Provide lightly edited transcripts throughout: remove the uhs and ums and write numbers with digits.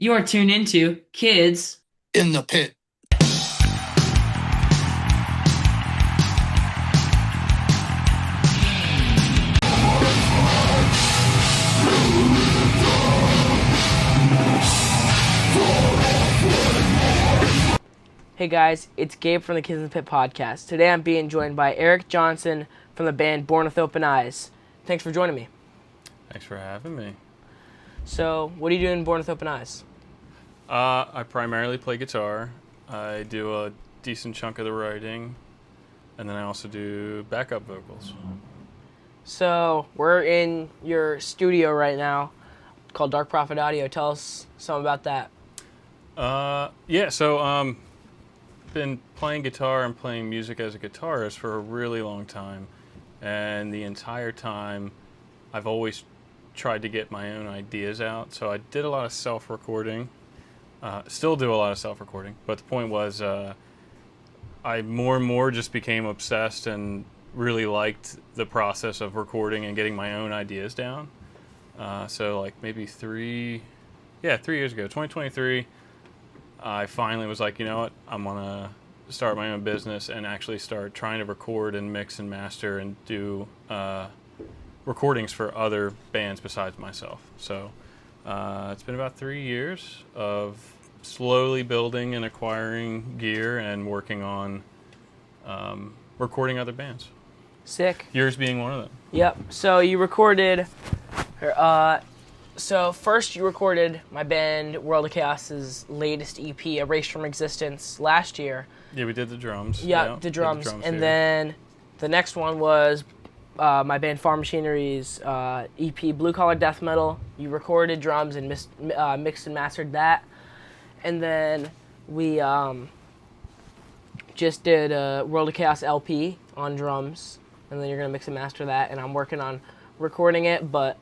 You are tuned into Kids. In the pit. Hey guys, it's Gabe from the Kids in the Pit podcast. Today I'm being joined by Erik Johnson from the band Born with Open Eyes. Thanks for joining me. Thanks for having me. So, what do you do in Born with Open Eyes? I primarily play guitar. I do a decent chunk of the writing, and then I also do backup vocals. So, we're in your studio right now called Dark Prophet Audio. Tell us something about that. Been playing guitar and playing music as a guitarist for a really long time, and the entire time I've always tried to get my own ideas out. So I did a lot of self-recording. Still do a lot of self-recording, but the point was I more and more just became obsessed and really liked the process of recording and getting my own ideas down. So like maybe 3 years ago, 2023, I finally was like, you know what, I'm gonna start my own business and actually start trying to record and mix and master and do recordings for other bands besides myself. So it's been about 3 years of slowly building and acquiring gear and working on recording other bands. Sick. Yours being one of them. Yep. So you recorded. So first you recorded my band World of Chaos's latest EP, Erased from Existence, last year. Yeah, we did the drums. Yeah, the drums. And then the next one was my band Farm Machinery's EP, Blue Collar Death Metal. You recorded drums and mixed and mastered that. And then we just did a World of Chaos LP on drums. And then you're going to mix and master that. And I'm working on recording it, but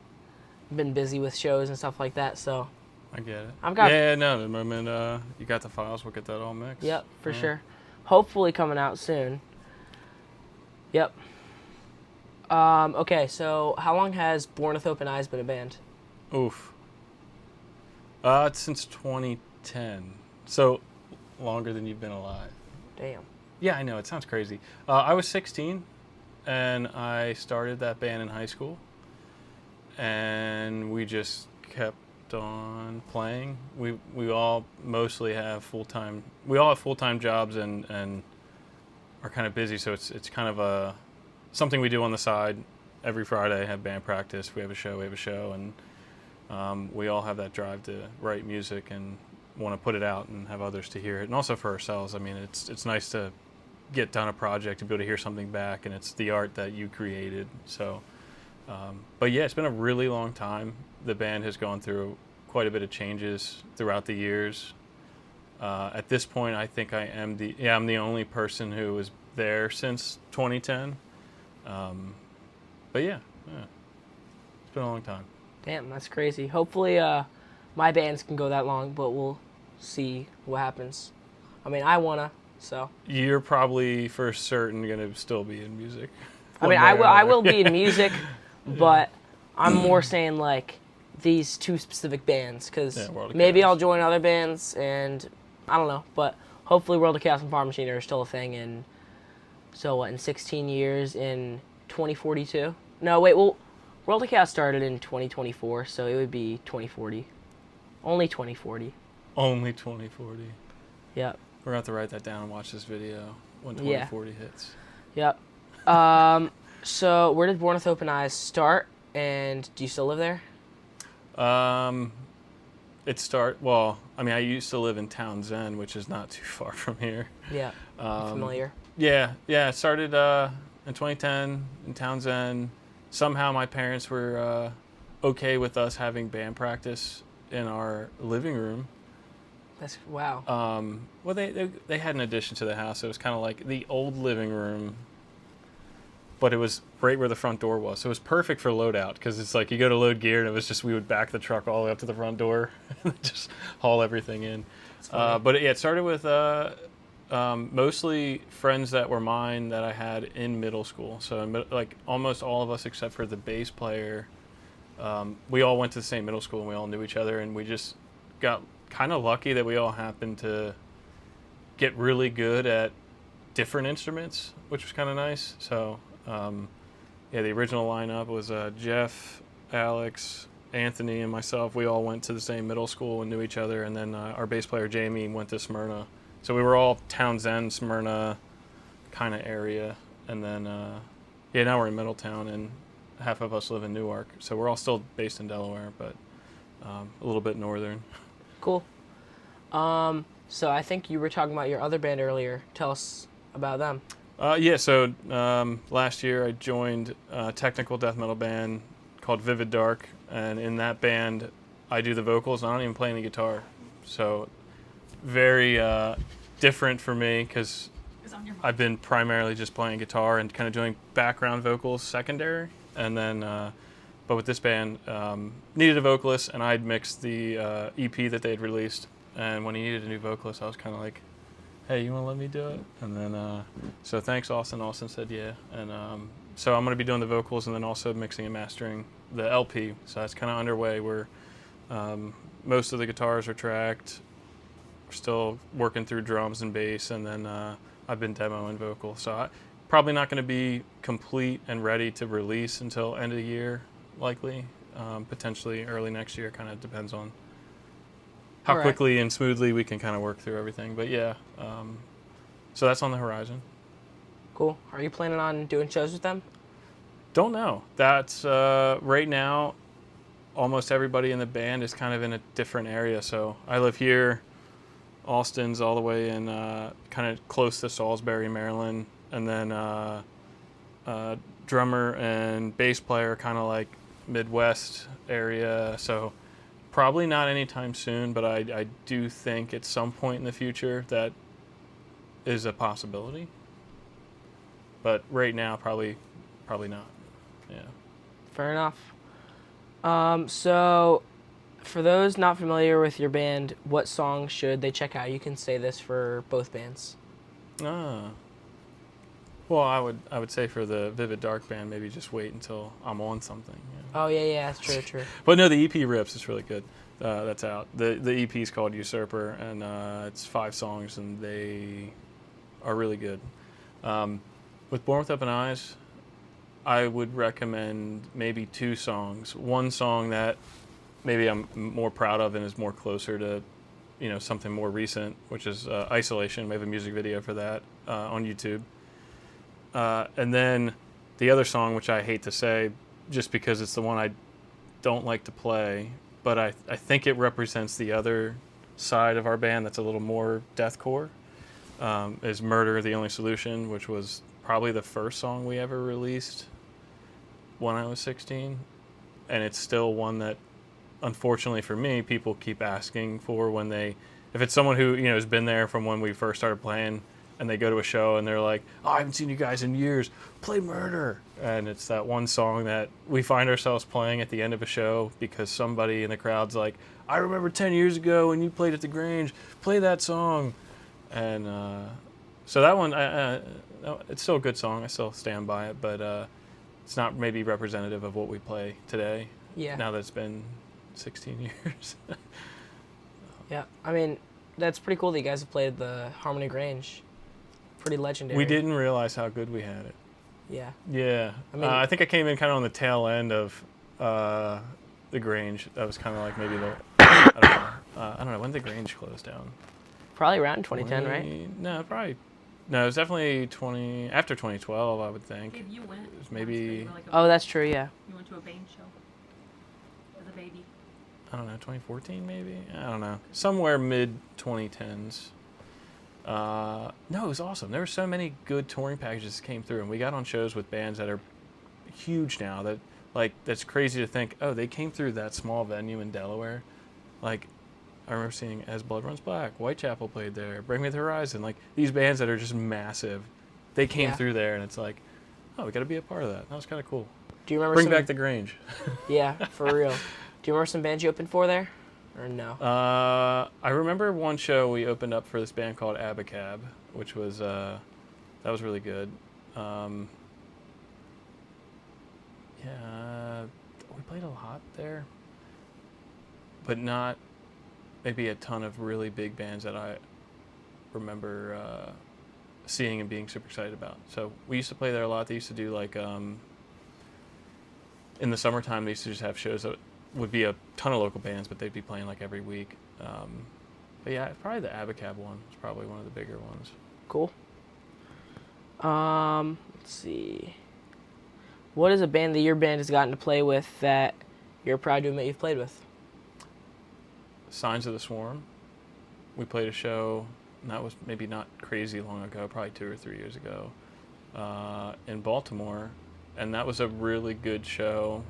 I've been busy with shows and stuff like that, so. I get it. I've got. Yeah, no, the moment you got the files, we'll get that all mixed. Yep, for sure. Hopefully coming out soon. Yep. Okay, so how long has Born with Open Eyes been a band? Oof. It's since 2010. So longer than you've been alive. Damn. Yeah, I know. It sounds crazy. I was 16, and I started that band in high school. And we just kept on playing. We all mostly have full-time. We all have full-time jobs and are kind of busy. So it's kind of something we do on the side. Every Friday, have band practice. We have a show, and we all have that drive to write music and want to put it out and have others to hear it, and also for ourselves. I mean, it's nice to get done a project and be able to hear something back, and it's the art that you created. So. But yeah, it's been a really long time. The band has gone through quite a bit of changes throughout the years. At this point, I think I'm the only person who was there since 2010. But yeah, it's been a long time. Damn, that's crazy. Hopefully my bands can go that long, but we'll see what happens. I mean, I wanna, so. You're probably for certain going to still be in music. I mean, I will be in music, but I'm more saying like these two specific bands, because maybe I'll join other bands, and I don't know, but hopefully World of Chaos and Farm Machinery are still a thing. And so what, in 16 years, in 2042? No, wait, well, World of Chaos started in 2024, so it would be 2040. Only 2040. Only 2040. Yep. We're going to have to write that down and watch this video when 2040 hits. Yep. So where did Born with Open Eyes start, and do you still live there? Well, I mean, I used to live in Townsend, which is not too far from here. Yeah, familiar. Yeah, it started in 2010 in Townsend. Somehow my parents were okay with us having band practice in our living room. That's, wow. Well, they had an addition to the house. It was kind of like the old living room, but it was right where the front door was. So it was perfect for loadout, because it's like you go to load gear, and it was just we would back the truck all the way up to the front door and just haul everything in. But it started with mostly friends that were mine that I had in middle school. So like almost all of us except for the bass player, we all went to the same middle school, and we all knew each other, and we just got kind of lucky that we all happened to get really good at different instruments, which was kind of nice. So, yeah, the original lineup was Jeff, Alex, Anthony, and myself. We all went to the same middle school and knew each other, and then our bass player Jamie went to Smyrna. So we were all Townsend, Smyrna kind of area, and then yeah, now we're in Middletown, and half of us live in Newark. So we're all still based in Delaware, but a little bit northern. Cool. So I think you were talking about your other band earlier. Tell us about them. Yeah, so last year I joined a technical death metal band called Vivid Dark, and in that band I do the vocals, and I don't even play any guitar. So very different for me because I've been primarily just playing guitar and kind of doing background vocals secondary. And then, but with this band, needed a vocalist, and I'd mixed the EP that they'd released. And when he needed a new vocalist, I was kind of like, hey, you want to let me do it? And then, so thanks, Austin. Austin said yeah. And so I'm going to be doing the vocals and then also mixing and mastering the LP. So that's kind of underway where most of the guitars are tracked. We're still working through drums and bass, and then I've been demoing vocals. So probably not going to be complete and ready to release until end of the year, likely. Potentially early next year, kind of depends on how quickly and smoothly we can kind of work through everything. But yeah, so that's on the horizon. Cool. Are you planning on doing shows with them? Don't know. That's right now, almost everybody in the band is kind of in a different area. So I live here. Austin's all the way in kind of close to Salisbury, Maryland. And then drummer and bass player kind of like Midwest area. So probably not anytime soon, but I do think at some point in the future that is a possibility. But right now, probably not. Yeah. Fair enough. So for those not familiar with your band, what songs should they check out? You can say this for both bands. Well, I would say for the Vivid Dark band, maybe just wait until I'm on something. Yeah. Oh yeah, that's true. But no, the EP rips. It's really good. That's out. The EP is called Usurper, and it's 5 songs, and they are really good. With Born with Open Eyes, I would recommend maybe 2 songs. One song that maybe I'm more proud of and is more closer to, something more recent, which is Isolation. We have a music video for that on YouTube. And then the other song, which I hate to say, just because it's the one I don't like to play, but I think it represents the other side of our band that's a little more deathcore, is Murder, the Only Solution, which was probably the first song we ever released when I was 16. And it's still one that, unfortunately for me, people keep asking for when if it's someone who, has been there from when we first started playing, and they go to a show and they're like, oh, I haven't seen you guys in years, play Murder. And it's that one song that we find ourselves playing at the end of a show because somebody in the crowd's like, I remember 10 years ago when you played at the Grange, play that song. And so that one, it's still a good song. I still stand by it, but it's not maybe representative of what we play today. Yeah. Now that it's been 16 years. Yeah, I mean, that's pretty cool that you guys have played the Harmony Grange. Pretty legendary. We didn't realize how good we had it. Yeah. Yeah. I think I came in kind of on the tail end of the Grange. That was kind of like maybe I don't know. When did the Grange close down? Probably around 2010, right? No, probably. No, it was definitely after 2012, I would think. If you went. It was maybe. Oh, that's true, yeah. You went to a Bane show as a baby. I don't know, 2014 maybe? I don't know. Somewhere mid-2010s. No, it was awesome. There were so many good touring packages that came through, and we got on shows with bands that are huge now. That's crazy to think. Oh, they came through that small venue in Delaware. Like, I remember seeing As Blood Runs Black, Whitechapel played there, Bring Me the Horizon. Like these bands that are just massive, they came through there, and it's like, oh, we got to be a part of that. That was kind of cool. Do you remember? Bring back the Grange. Yeah, for real. Do you remember some bands you opened for there? Or no? I remember one show we opened up for this band called Abacab, which was that was really good. Yeah, we played a lot there, but not maybe a ton of really big bands that I remember seeing and being super excited about. So we used to play there a lot. They used to do like in the summertime, they used to just have shows that would be a ton of local bands, but they'd be playing like every week. But yeah, probably the Abacab one was probably one of the bigger ones. Cool. Let's see. What is a band that your band has gotten to play with that you're proud to admit you've played with? Signs of the Swarm. We played a show, and that was maybe not crazy long ago, probably 2 or 3 years ago, in Baltimore. And that was a really good show.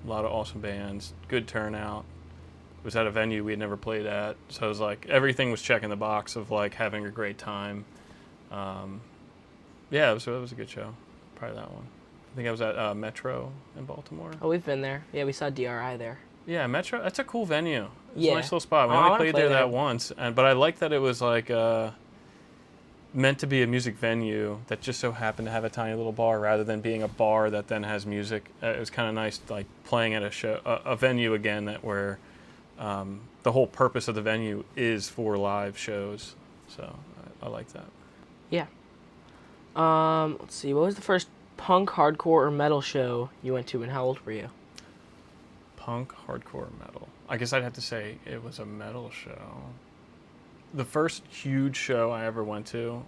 A lot of awesome bands, good turnout. It was at a venue we had never played at. So it was like everything was checking the box of like having a great time. Yeah, it was a good show. Probably that one. I think I was at Metro in Baltimore. Oh, we've been there. Yeah, we saw DRI there. Yeah, Metro. That's a cool venue. It's Yeah. a nice little spot. We I only wanna played play there there. that once, but I like that it was like meant to be a music venue that just so happened to have a tiny little bar rather than being a bar that then has music. It was kind of nice, like playing at a venue again that where the whole purpose of the venue is for live shows. So I like that. Yeah. Let's see. What was the first punk, hardcore, or metal show you went to, and how old were you? Punk, hardcore, metal. I guess I'd have to say it was a metal show. The first huge show I ever went to,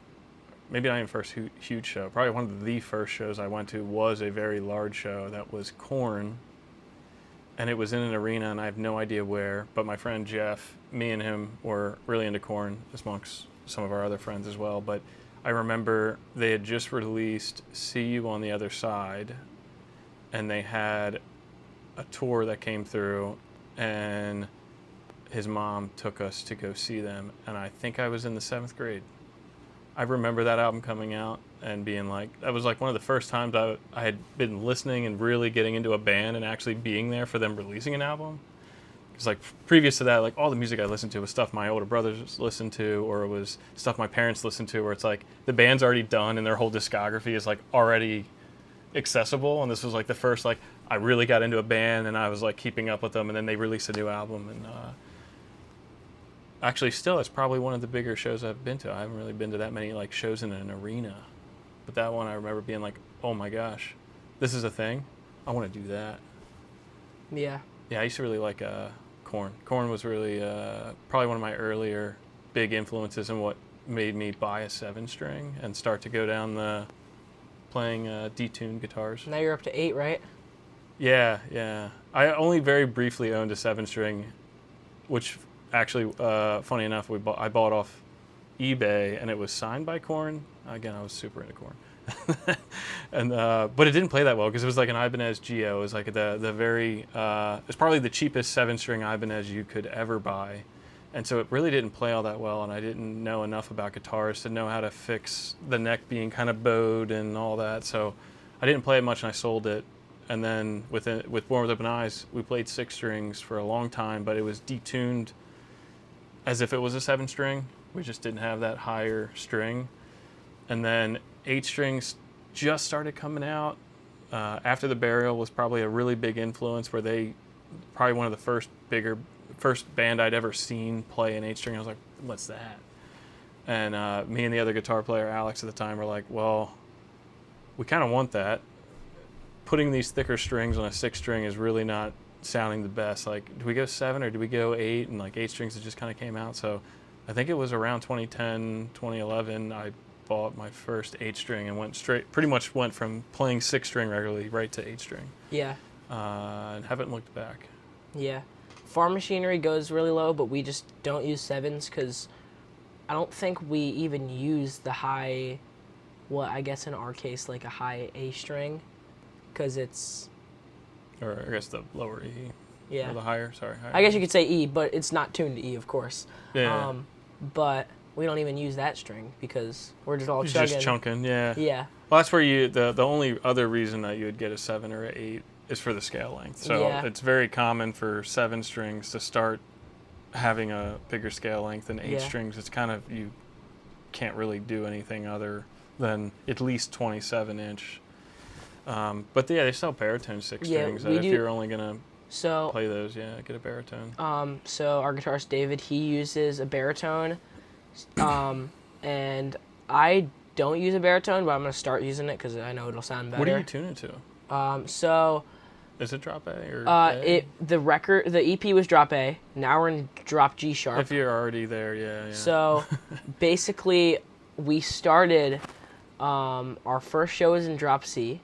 maybe not even first huge show, probably one of the first shows I went to was a very large show that was Korn. And it was in an arena, and I have no idea where, but my friend Jeff, me and him were really into Korn, amongst some of our other friends as well. But I remember they had just released See You on the Other Side, and they had a tour that came through, and his mom took us to go see them, and I think I was in the 7th grade. I remember that album coming out and being like, that was like one of the first times I had been listening and really getting into a band and actually being there for them releasing an album. Because like previous to that, like all the music I listened to was stuff my older brothers listened to, or it was stuff my parents listened to, where it's like the band's already done and their whole discography is like already accessible. And this was like the first, like I really got into a band and I was like keeping up with them, and then they released a new album. And actually still, it's probably one of the bigger shows I've been to. I haven't really been to that many like shows in an arena, but that one I remember being like, oh my gosh, this is a thing. I want to do that. Yeah. Yeah, I used to really like Korn. Korn was really probably one of my earlier big influences and what made me buy a 7-string and start to go down the playing detuned guitars. Now you're up to 8, right? Yeah. I only very briefly owned a 7-string, which actually, funny enough, I bought off eBay, and it was signed by Korn. Again, I was super into Korn. And but it didn't play that well because it was like an Ibanez Geo. It was like the very it's probably the cheapest 7-string Ibanez you could ever buy, and so it really didn't play all that well. And I didn't know enough about guitars to know how to fix the neck being kind of bowed and all that. So I didn't play it much, and I sold it. And then with Born with Open Eyes, we played 6 strings for a long time, but it was detuned as if it was a 7-string. We just didn't have that higher string. And then 8 strings just started coming out. After the Burial was probably a really big influence, where they probably one of the first band I'd ever seen play an 8-string. I was like, what's that? And me and the other guitar player, Alex, at the time were like, well, we kind of want that. Putting these thicker strings on a 6-string is really not sounding the best. Like, do we go 7 or do we go 8? And like 8 strings just kind of came out. So I think it was around 2010, 2011, I bought my first 8-string and pretty much went from playing 6-string regularly right to 8-string. Yeah. And haven't looked back. Yeah. Farm machinery goes really low, but we just don't use 7s because I don't think we even use the high, well, I guess in our case, like a high A string, because it's... Or I guess the lower E. Yeah. Or the higher, sorry. Higher I guess you could say E, but it's not tuned to E, of course. Yeah. But we don't even use that string because we're just all It's chugging. just chunking, yeah. Yeah. Well, that's where the only other reason that you would get a 7 or an 8 is for the scale length. So Yeah. it's very common for 7 strings to start having a bigger scale length than 8 Yeah. strings. It's kind of, you can't really do anything other than at least 27 inch. But yeah, they sell baritone 6 Yeah, strings. we That if do- you're only gonna So play those. Yeah, get a baritone. So our guitarist David, he uses a baritone, and I don't use a baritone, but I'm gonna start using it because I know it'll sound better. What are you tuning to? So Is it drop A or A? the EP was drop A. Now we're in drop G sharp. If you're already there, yeah. So basically, we started. Our first show was in drop C.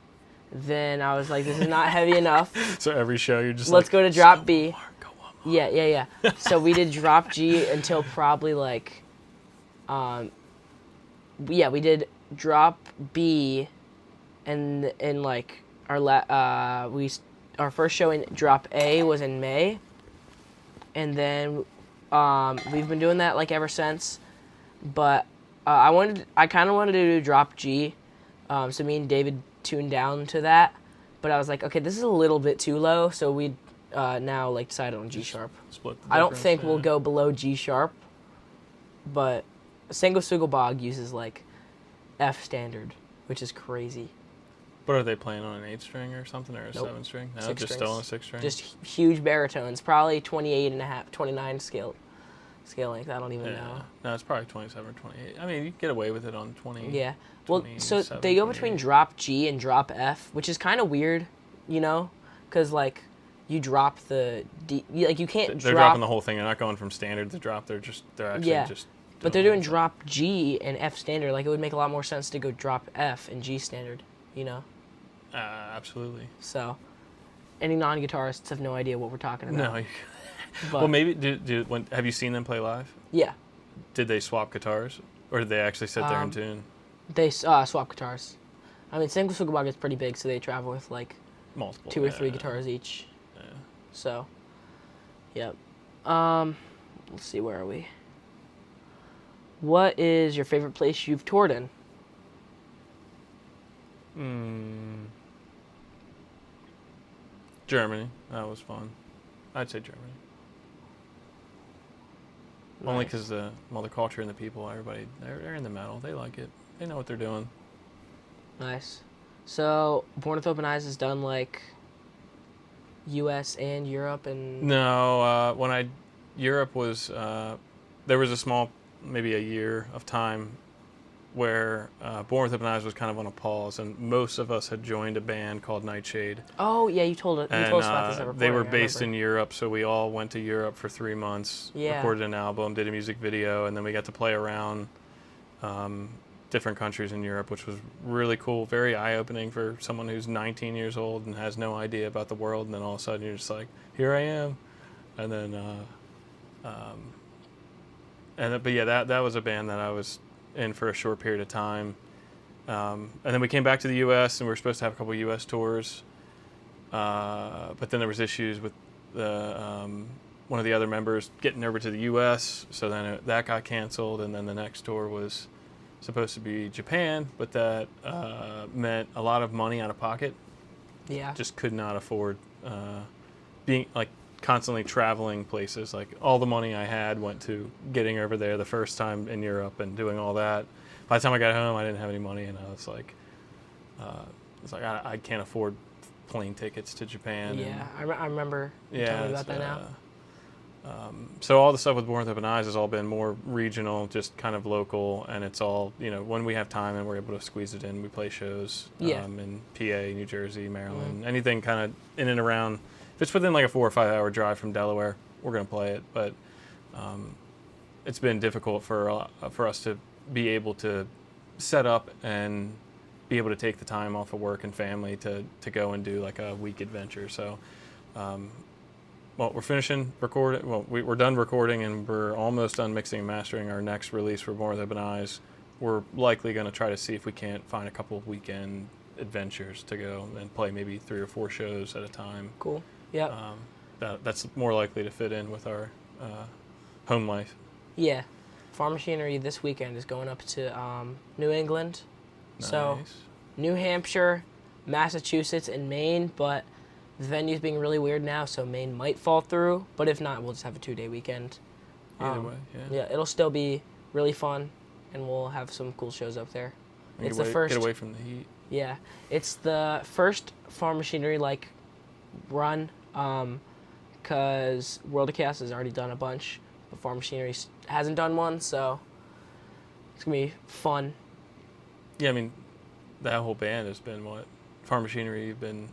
Then I was like, this is not heavy enough. So every show you're just let's like, go to drop B. Go one more. Yeah. So we did drop G until probably like, we did drop B, and like our first show in drop A was in May, and then we've been doing that like ever since. But I kind of wanted to do drop G, so me and David tuned down to that, but I was like, okay, this is a little bit too low, so we now like decided on G sharp. Split the I don't difference, think yeah. we'll go below G sharp, but Bog uses like F standard, which is crazy. But are they playing on an 8-string or something, or a Nope. 7-string? No, 6 just strings. still on a 6-string? Just huge baritones, probably 28 and a half, 29 scale length. I don't even know. No, it's probably 27 or 28. I mean, you can get away with it on 20. Yeah. Well, so 27, they go between 28. drop G and drop F, which is kind of weird, because like you drop the D, like you can't They're drop. dropping the whole thing. They're not going from standard to drop. They're actually just. But they're the doing whole thing. drop G and F standard. Like it would make a lot more sense to go drop F and G standard, Absolutely. So, any non-guitarists have no idea what we're talking about. No. But, Well, maybe. Have you seen them play live? yeah, Did they swap guitars, or did they actually sit there and tune? they swap guitars. I mean, Bog is pretty big, so they travel with like Multiple. 2 or 3 guitars each. Yeah. So, yep. Let's see, where are we? What is your favorite place you've toured in? Germany. That was fun. I'd say Germany. Only Nice. because the culture and the people, everybody, they're in the metal. They like it. They know what they're doing. Nice. So, Born with Open Eyes has done like U.S. and Europe and. No, Europe was, there was a small, maybe a year of time where Born with Open Eyes was kind of on a pause, and most of us had joined a band called Nightshade. Oh yeah, you told us about this. And they were based in Europe, so we all went to Europe for 3 months, Yeah. recorded an album, did a music video, and then we got to play around different countries in Europe, which was really cool, very eye-opening for someone who's 19 years old and has no idea about the world, and then all of a sudden you're just like, here I am. And then, but yeah, that was a band that I was in for a short period of time. And then we came back to the U.S., and we were supposed to have a couple U.S. tours. But then there was issues with one of the other members getting over to the U.S., so then that got canceled, and then the next tour was supposed to be Japan, but that meant a lot of money out of pocket. Yeah. Just could not afford being like constantly traveling places. Like all the money I had went to getting over there the first time in Europe and doing all that. By the time I got home, I didn't have any money, and I was like, I can't afford plane tickets to Japan. Yeah, I remember you telling me about that now. So all the stuff with Born with Open Eyes has all been more regional, just kind of local, and it's all, when we have time and we're able to squeeze it in, we play shows in PA, New Jersey, Maryland, anything kind of in and around. If it's within like a 4 or 5 hour drive from Delaware, we're going to play it, but it's been difficult for us to be able to set up and be able to take the time off of work and family to go and do like a week adventure. So we're finishing recording. Well, we're done recording, and we're almost done mixing and mastering our next release for Born with Open Eyes. We're likely going to try to see if we can't find a couple of weekend adventures to go and play maybe 3 or 4 shows at a time. Cool. Yeah. That's more likely to fit in with our home life. Yeah. Farm Machinery this weekend is going up to New England. Nice. So New Hampshire, Massachusetts, and Maine, but the venue's being really weird now, so Maine might fall through, but if not, we'll just have a 2-day weekend. Either way, yeah. Yeah, it'll still be really fun, and we'll have some cool shows up there. It's the first. Get away from the heat. Yeah, it's the first Farm Machinery run. because World of Chaos has already done a bunch, but Farm Machinery hasn't done one, so it's going to be fun. Yeah, I mean, that whole band has been what? Farm Machinery, you've been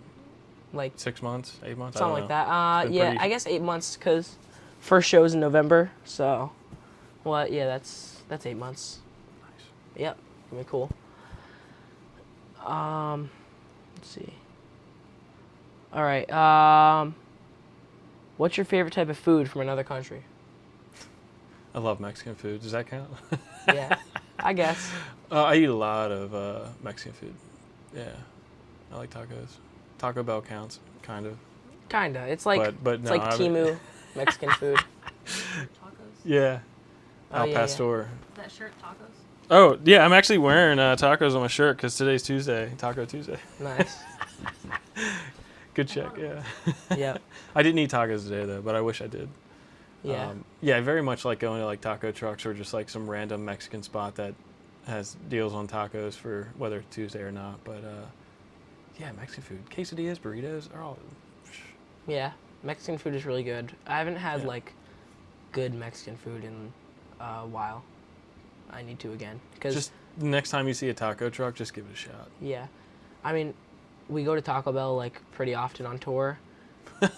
Like 6 months, 8 months? something I like don't know. that. It's been Yeah, pretty- I guess 8 months because first show's in November, so well, yeah, that's 8 months. Nice. Yep, gonna be cool. Let's see. All right. What's your favorite type of food from another country? I love Mexican food. Does that count? Yeah, I guess. I eat a lot of Mexican food. Yeah, I like tacos. Taco Bell counts, kind of. Kinda. It's like But it's no, like I haven't- Timu Mexican food. Tacos. Yeah. Oh, Al yeah, yeah. Pastor. That shirt, tacos. Oh, yeah, I'm actually wearing tacos on my shirt because today's Tuesday, Taco Tuesday. Nice. Good check, yeah. Yep. I didn't eat tacos today, though, but I wish I did. Yeah. Yeah, I very much like going to like taco trucks or just like some random Mexican spot that has deals on tacos for whether it's Tuesday or not. But yeah, Mexican food. Quesadillas, burritos are all... Yeah. Mexican food is really good. I haven't had Yeah. like good Mexican food in a while. I need to again. Cause Just next time you see a taco truck, just give it a shot. yeah, I mean, we go to Taco Bell like pretty often on tour. You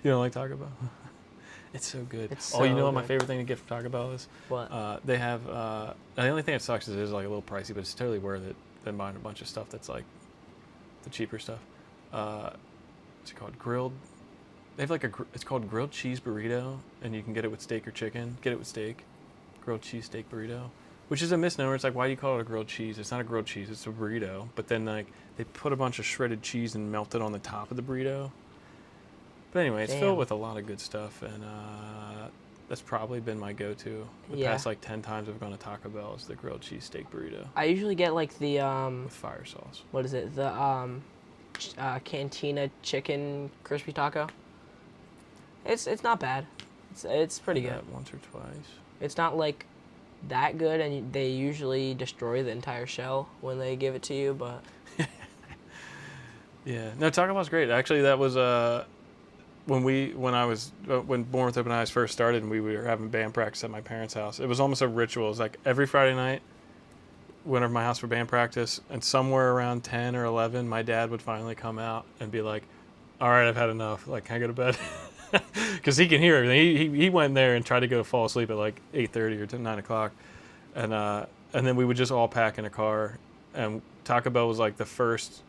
don't like Taco Bell? It's so good. It's Oh, you know so what my good. favorite thing to get from Taco Bell is? What? They have... the only thing that sucks is it is like a little pricey, but it's totally worth it than buying a bunch of stuff that's like the cheaper stuff. What's it called? Grilled... They have like it's called grilled cheese burrito, and you can get it with steak or chicken. Get it with steak. Grilled cheese steak burrito, which is a misnomer. It's like, why do you call it a grilled cheese? It's not a grilled cheese. It's a burrito. But then like they put a bunch of shredded cheese and melt it on the top of the burrito. But anyway, it's Damn. filled with a lot of good stuff, and that's probably been my go-to. The Yeah. past like 10 times I've gone to Taco Bell is the grilled cheese steak burrito I usually get like the with fire sauce. what is it? The Cantina chicken crispy taco. It's not bad. It's pretty good. That once or twice. It's not like that good, and they usually destroy the entire shell when they give it to you. But Yeah, no, Taco Bell's great. Actually, that was when Born with Open Eyes first started, and we were having band practice at my parents' house. It was almost a ritual. It was like every Friday night, went over to my house for band practice, and somewhere around 10 or 11, my dad would finally come out and be like, "All right, I've had enough. Like, can I go to bed?" Because he can hear everything. He went there and tried to go fall asleep at like 8:30 or 9 o'clock, and then we would just all pack in a car, and Taco Bell was like the first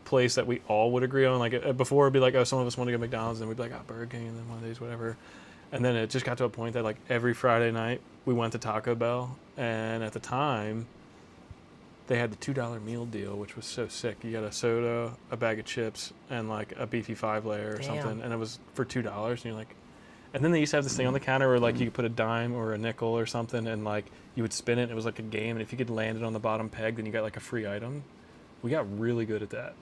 place that we all would agree on. Like before, it'd be like, oh, some of us want to go to McDonald's, and we'd be like, oh, Burger King, and then Mondays, whatever. And then it just got to a point that like every Friday night we went to Taco Bell, and at the time they had the $2 meal deal, which was so sick. You got a soda, a bag of chips, and like a beefy 5-layer or Damn. something, and it was for $2. And you're like, and then they used to have this thing on the counter where like you could put a dime or a nickel or something, and like you would spin it. And it was like a game, and if you could land it on the bottom peg, then you got like a free item. We got really good at that,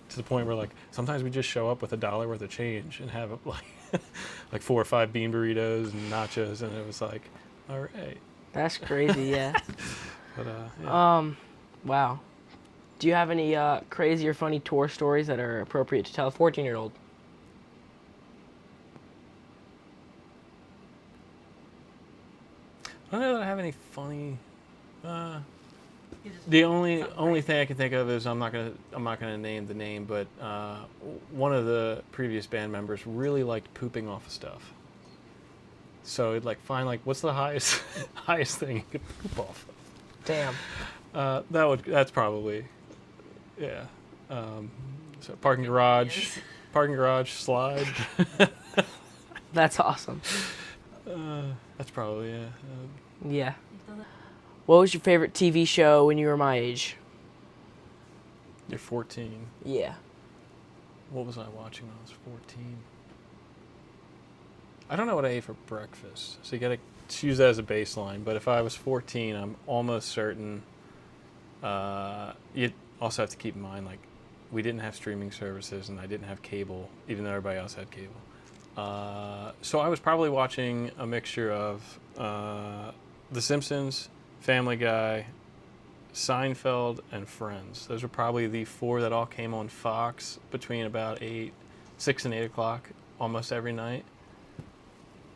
to the point where like sometimes we just show up with $1 worth of change and have like like 4 or 5 bean burritos and nachos, and it was like, all right. that's crazy. Yeah. But yeah. Wow. Do you have any crazy or funny tour stories that are appropriate to tell a 14-year-old? I don't know that I have any funny. You just The only something only crazy. thing I can think of is I'm not gonna name the name, but one of the previous band members really liked pooping off of stuff. So it'd like find like what's the highest highest thing you could poop off of. Damn. That's probably yeah. So parking garage slide. That's awesome. That's probably yeah. Yeah. What was your favorite TV show when you were my age? You're 14. Yeah. What was I watching when I was 14? I don't know what I ate for breakfast, so you gotta use that as a baseline. But if I was 14, I'm almost certain. You also have to keep in mind, like, we didn't have streaming services, and I didn't have cable, even though everybody else had cable. So I was probably watching a mixture of The Simpsons, Family Guy, Seinfeld, and Friends. Those were probably the 4 that all came on Fox between about 6 and 8 o'clock almost every night.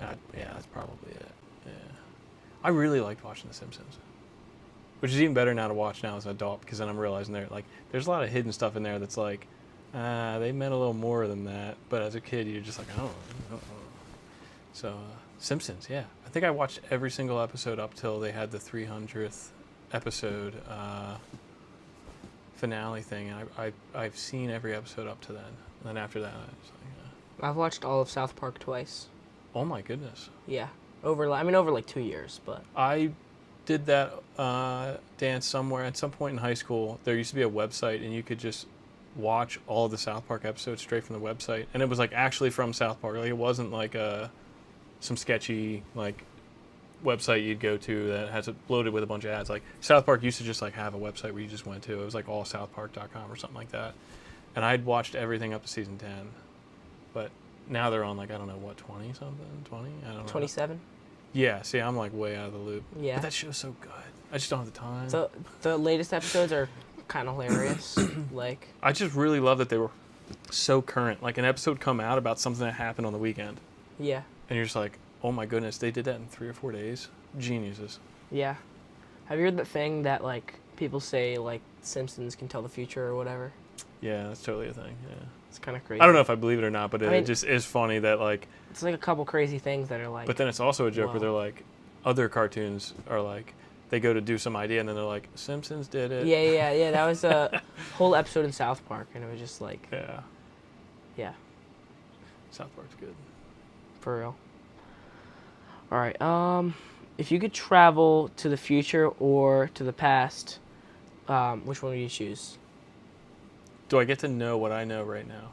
Yeah, that's probably it. Yeah. I really liked watching The Simpsons, which is even better now to watch now as an adult because then I'm realizing there's a lot of hidden stuff in there that's like, they meant a little more than that. But as a kid, you're just like, I don't know. So, Simpsons, yeah. I think I watched every single episode up till they had the 300th episode finale thing. And I've seen every episode up to then. And then after that, I was like, I've watched all of South Park twice. oh my goodness. Yeah. Over like 2 years, but. I did that dance somewhere. At some point in high school, there used to be a website, and you could just watch all of the South Park episodes straight from the website. And it was like actually from South Park. Like it wasn't like some sketchy like website you'd go to that has it loaded with a bunch of ads. Like South Park used to just like have a website where you just went to. It was like allsouthpark.com or something like that. And I'd watched everything up to season 10. But now they're on like, I don't know, what, 20 something? 20? I don't know. 27? Yeah, see, I'm like way out of the loop. Yeah. But that show's so good. I just don't have the time. The latest episodes are kind of hilarious. Like, I just really love that they were so current. Like an episode come out about something that happened on the weekend. yeah. And you're just like, oh my goodness, they did that in 3 or 4 days. Geniuses. Yeah. Have you heard that thing that, like, people say, like, Simpsons can tell the future or whatever? Yeah, that's totally a thing. Yeah. It's kind of crazy. I don't know if I believe it or not, but I mean, it just is funny that like. It's like a couple crazy things that are like. But then it's also a joke wow. where they're like, other cartoons are like, they go to do some idea and then they're like, Simpsons did it. Yeah. That was a whole episode in South Park, and it was just like. Yeah. Yeah. South Park's good. For real. All right. If you could travel to the future or to the past, which one would you choose? Do I get to know what I know right now?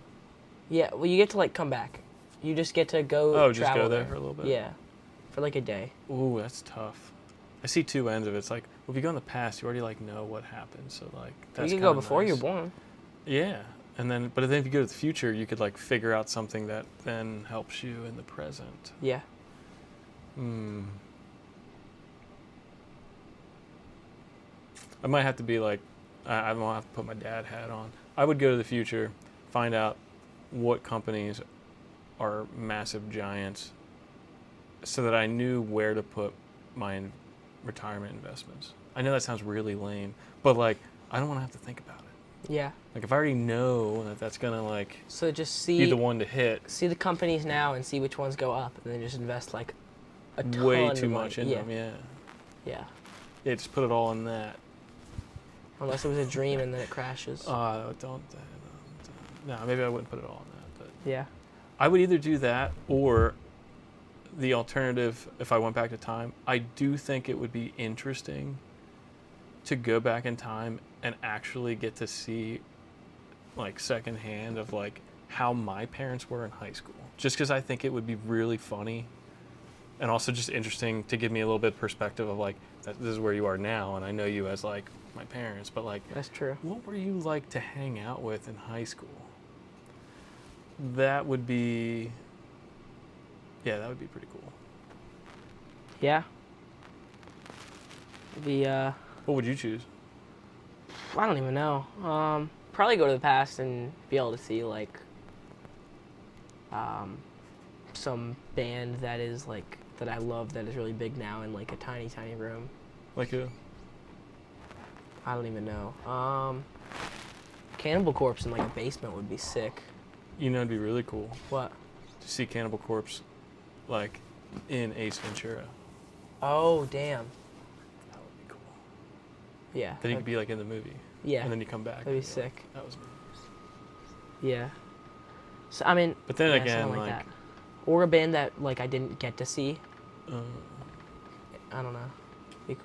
Yeah. Well, you get to like come back. You just get to go. Oh, just travel go there for a little bit? Yeah. For like a day. Ooh, that's tough. I see two ends of it. It's like, well, if you go in the past, you already like know what happened. So like, that's you can go kinda before nice. you're born. Yeah. And then, but then if you go to the future, you could like figure out something that then helps you in the present. Yeah. I might have to be like, I don't have to put my dad hat on. I would go to the future, find out what companies are massive giants so that I knew where to put my retirement investments. I know that sounds really lame, but like, I don't want to have to think about it. Yeah. Like if I already know that that's going to like So just be the one to hit. See the companies now and see which ones go up, and then just invest like a ton way of too money. much in them, yeah. Yeah. Yeah, just put it all in that. Unless it was a dream and then it crashes. Don't. No, maybe I wouldn't put it all in that. But Yeah. I would either do that or the alternative, if I went back to time, I do think it would be interesting to go back in time and actually get to see like secondhand of like how my parents were in high school. Just because I think it would be really funny and also just interesting to give me a little bit of perspective of like, this is where you are now and I know you as like my parents, but like, That's true. what were you like to hang out with in high school? That would be, yeah, that would be pretty cool. Yeah. What would you choose? I don't even know. Probably go to the past and be able to see like some band that is like that I love that is really big now in like a tiny room. Like who? I don't even know. Cannibal Corpse in like a basement would be sick. You know, it'd be really cool What? to see Cannibal Corpse like in Ace Ventura. Oh damn. That would be cool. Yeah. Then you could be like in the movie. Yeah. And then you come back. That'd be and you're like, sick. that was me. Yeah. So I mean. But then yeah, again, something like that. Or a band that like I didn't get to see. uh, I don't know. Be-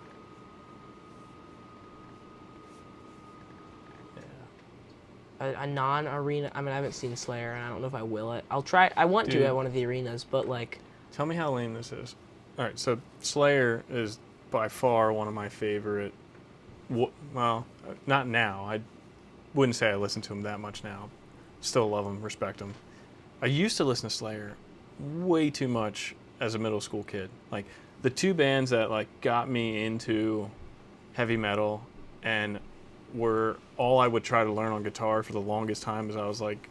yeah. a non-arena. I mean, I haven't seen Slayer, and I don't know if I will it. I'll try. I want Dude. to at one of the arenas, but like. Tell me how lame this is. All right, so Slayer is by far one of my favorite. Well, not now. I wouldn't say I listen to him that much now. Still love him, respect him. I used to listen to Slayer way too much as a middle school kid. Like the two bands that like got me into heavy metal and were all I would try to learn on guitar for the longest time as I was like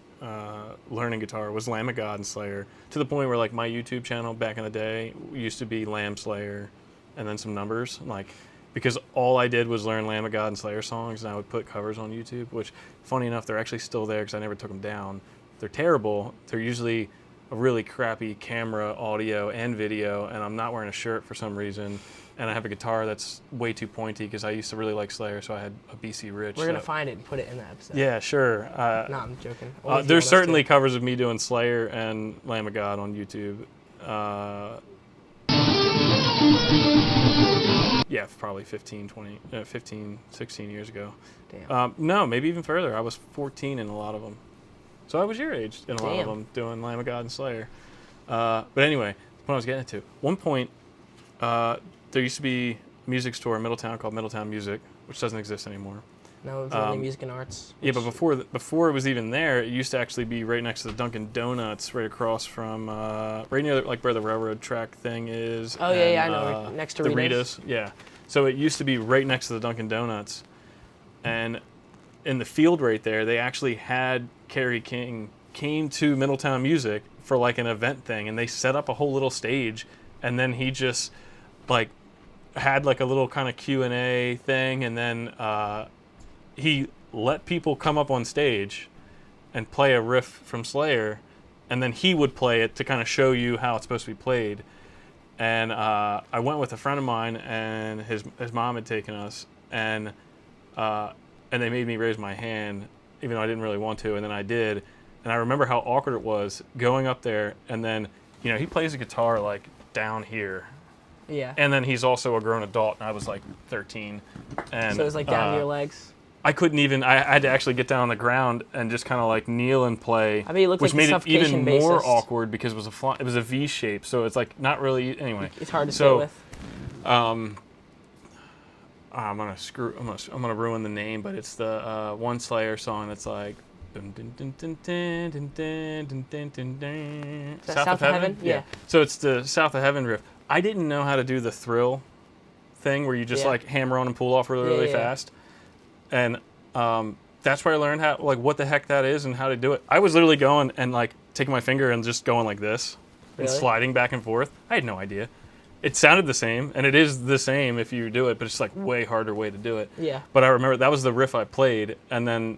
learning guitar was Lamb of God and Slayer, to the point where like my YouTube channel back in the day used to be Lamb, Slayer, and then some numbers, like, because all I did was learn Lamb of God and Slayer songs, and I would put covers on YouTube, which, funny enough, they're actually still there because I never took them down. They're terrible. They're usually a really crappy camera, audio, and video, and I'm not wearing a shirt for some reason. And I have a guitar that's way too pointy because I used to really like Slayer, so I had a BC Rich. We're going to find it and put it in the episode. Yeah, sure. No, I'm joking. Only if you There's want us certainly to. covers of me doing Slayer and Lamb of God on YouTube. Yeah, probably 15, 16 years ago. Damn. No, maybe even further. I was 14 in a lot of them. So I was your age in a lot of Damn. them, doing Lamb of God and Slayer. But anyway, what I was getting to. One point, there used to be a music store in Middletown called Middletown Music, which doesn't exist anymore. No, it's only music and arts. Yeah, but before it was even there, it used to actually be right next to the Dunkin' Donuts, right across from, right near like where the railroad track thing is. Oh, yeah, I know. Next to the Rita's. Yeah. So it used to be right next to the Dunkin' Donuts. And in the field right there, they actually had Kerry King came to Middletown Music for like an event thing, and they set up a whole little stage, and then he just like had like a little kind of Q&A thing, and then he let people come up on stage and play a riff from Slayer, and then he would play it to kind of show you how it's supposed to be played. And I went with a friend of mine, and his mom had taken us, and they made me raise my hand, even though I didn't really want to, and then I did. And I remember how awkward it was going up there, and then, you know, he plays the guitar like down here. Yeah. And then he's also a grown adult, and I was like 13. And So it was like down to your legs? I couldn't even, I had to actually get down on the ground and just kind of like kneel and play. I mean, it looked which like the made it even Suffocation more bassist. awkward because it was a V shape, so it's like not really, anyway. It's hard to So, stay with. I'm gonna ruin the name, but it's the one Slayer song that's like South of Heaven? Yeah. So it's the South of Heaven riff. I didn't know how to do the thrill thing where you just Yeah. like hammer on and pull off really Yeah. fast. And that's where I learned how, like, what the heck that is and how to do it. I was literally going and like taking my finger and just going like this and Really? sliding back and forth. I had no idea. It sounded the same, and it is the same if you do it, but it's like way harder way to do it. Yeah. But I remember that was the riff I played, and then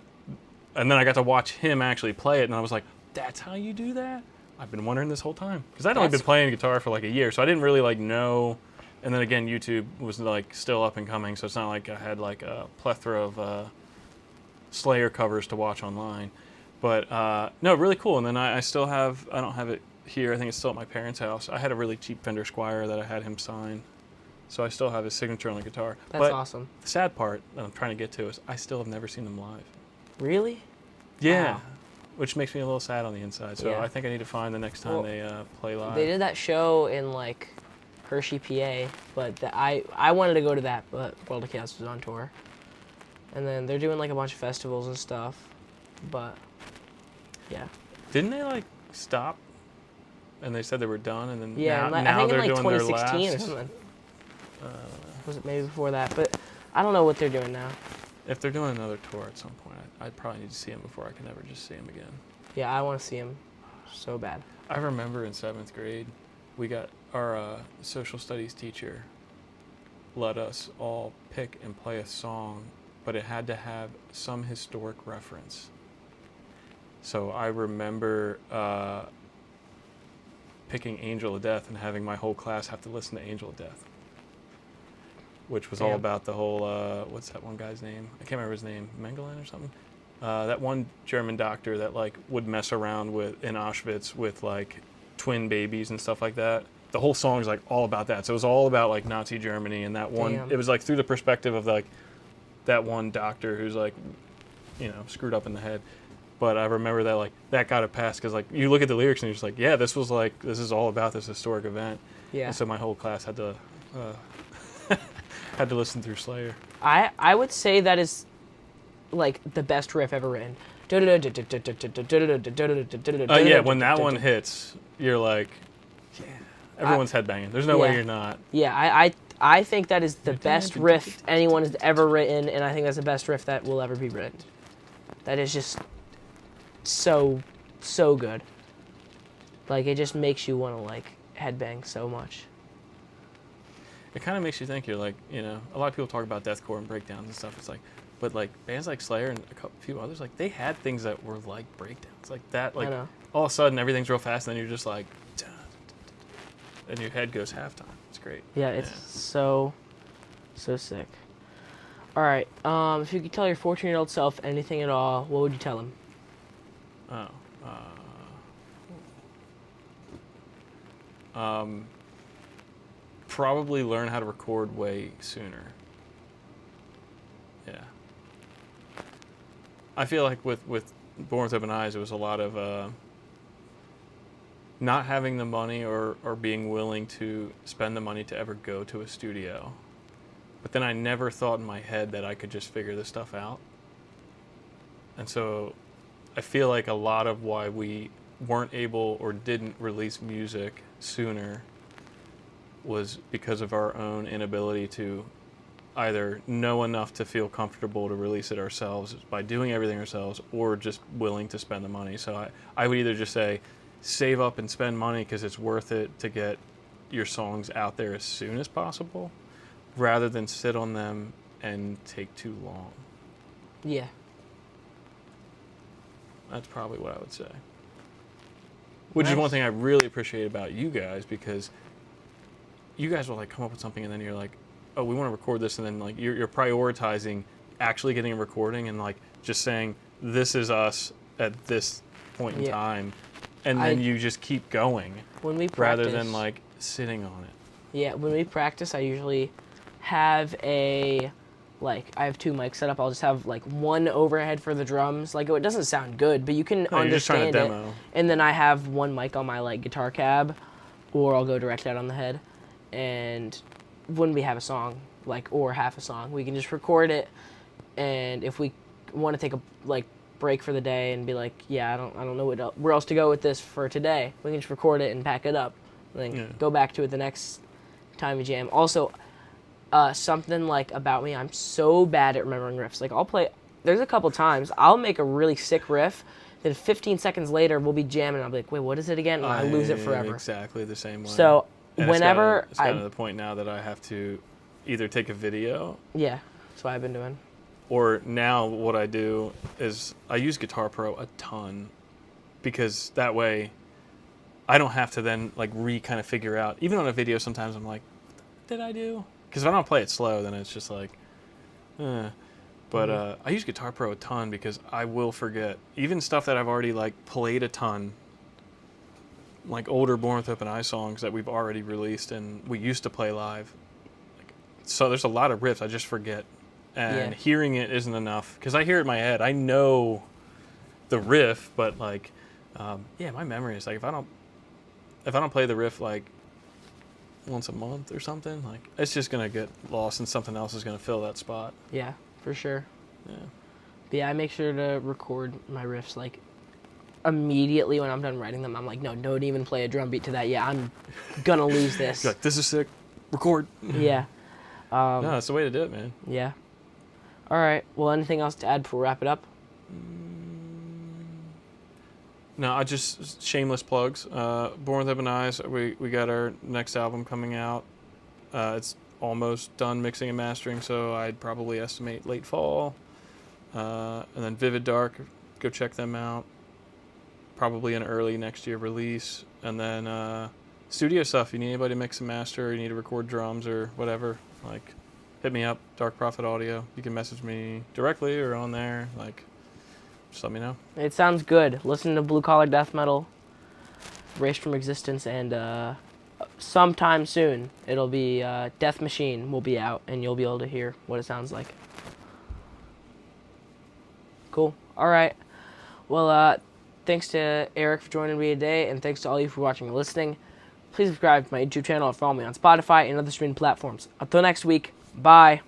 I got to watch him actually play it, and I was like, "That's how you do that?" I've been wondering this whole time because I'd only been That's- playing guitar for like a year, so I didn't really like know. And then again, YouTube was like still up and coming, so it's not like I had like a plethora of Slayer covers to watch online. But no, really cool. And then I still have, I don't have it here. I think it's still at my parents' house. I had a really cheap Fender Squier that I had him sign, so I still have his signature on the guitar. That's but awesome. the sad part that I'm trying to get to is I still have never seen them live. Really? Yeah, Wow. which makes me a little sad on the inside. So Yeah. I think I need to find the next time Well, they play live. They did that show in like Hershey, PA, but I wanted to go to that, but World of Chaos was on tour. And then they're doing like a bunch of festivals and stuff, but yeah. Didn't they like stop? And they said they were done, and then Yeah, now, and now I think they're in like doing their 2016 or last. something. Was it maybe before that? But I don't know what they're doing now. If they're doing another tour at some point, I'd probably need to see him before I can ever just see him again. Yeah, I want to see him so bad. I remember in 7th grade, we got our social studies teacher let us all pick and play a song, but it had to have some historic reference. So I remember picking Angel of Death and having my whole class have to listen to Angel of Death, which was all Damn. about the whole, what's that one guy's name? I can't remember his name, Mengele or something? That one German doctor that like would mess around in Auschwitz with like twin babies and stuff like that. The whole song is like all about that. So it was all about like Nazi Germany and that one. Damn. It was like through the perspective of like that one doctor who's like, you know, screwed up in the head. But I remember that like that got a pass because like you look at the lyrics and you're just like, yeah, this is all about this historic event. Yeah. And so my whole class had to had to listen through Slayer. I would say that is like the best riff ever written. Yeah, when that one hits, you're like, yeah, everyone's headbanging. There's no way Yeah. you're not. Yeah, I think that is the best riff anyone has ever written, and I think that's the best riff that will ever be written. That is just so good. Like, it just makes you want to, like, headbang so much. It kind of makes you think. You're like, a lot of people talk about deathcore and breakdowns and stuff. It's like, but like bands like Slayer and a few others, like they had things that were like breakdowns, like that. Like all of a sudden everything's real fast, and then you're just like, and your head goes halftime. It's great. Yeah, it's so sick. All right, if you could tell your 14-year-old self anything at all, what would you tell him? Probably learn how to record way sooner. Yeah. I feel like with Born with Open Eyes, it was a lot of not having the money or being willing to spend the money to ever go to a studio. But then I never thought in my head that I could just figure this stuff out. And so I feel like a lot of why we weren't able or didn't release music sooner was because of our own inability to either know enough to feel comfortable to release it ourselves by doing everything ourselves, or just willing to spend the money. So I would either just say, save up and spend money because it's worth it to get your songs out there as soon as possible, rather than sit on them and take too long. Yeah. That's probably what I would say. Which is one thing I really appreciate about you guys, because you guys will like come up with something and then you're like, oh, we want to record this, and then like you're prioritizing actually getting a recording and like just saying this is us at this point in time, and then you just keep going when we practice, rather than like sitting on it. Yeah, when we practice, I usually have I have two mics set up. I'll just have like one overhead for the drums. Like, it doesn't sound good, but you can understand you're just trying to it. demo. And then I have one mic on my like guitar cab, or I'll go directly out on the head. And when we have a song, like, or half a song, we can just record it. And if we want to take a break for the day and be like, I don't know where else to go with this for today, we can just record it and pack it up, and then go back to it the next time we jam. Also, something like about me, I'm so bad at remembering riffs. Like, there's a couple times I'll make a really sick riff, then 15 seconds later we'll be jamming and I'll be like, wait, what is it again? And I lose it forever. Exactly the same way. So and whenever it's gotten to the point now that I have to either take a video. Yeah, that's what I've been doing. Or now what I do is I use Guitar Pro a ton, because that way I don't have to then like kind of figure out. Even on a video, sometimes I'm like, what did I do? Because if I don't play it slow, then it's just like, But I use Guitar Pro a ton because I will forget. Even stuff that I've already like played a ton, like older Born with Open Eyes songs that we've already released and we used to play live. So there's a lot of riffs I just forget. And hearing it isn't enough, because I hear it in my head. I know the riff, but like, my memory is like, if I don't play the riff like once a month or something, like it's just gonna get lost and something else is gonna fill that spot. Yeah, for sure. Yeah. But yeah, I make sure to record my riffs like immediately when I'm done writing them. I'm like, no, don't even play a drum beat to that. Yeah, I'm gonna lose this. You're like, this is sick. Record. Yeah. No, that's the way to do it, man. Yeah. All right. Well, anything else to add before we wrap it up? No, I just shameless plugs. Born with Open Eyes. We got our next album coming out. It's almost done mixing and mastering, so I'd probably estimate late fall. And then Vivid Dark, go check them out. Probably an early next year release. And then studio stuff. You need anybody to mix and master, or you need to record drums or whatever, like, hit me up, Dark Prophet Audio. You can message me directly or on there. Like, just let me know. It sounds good. Listen to Blue Collar Death Metal, Erased from Existence, and sometime soon it'll be Death Machine will be out, and you'll be able to hear what it sounds like. Cool. All right. Well, thanks to Eric for joining me today, and thanks to all you for watching and listening. Please subscribe to my YouTube channel and follow me on Spotify and other streaming platforms. Until next week, bye.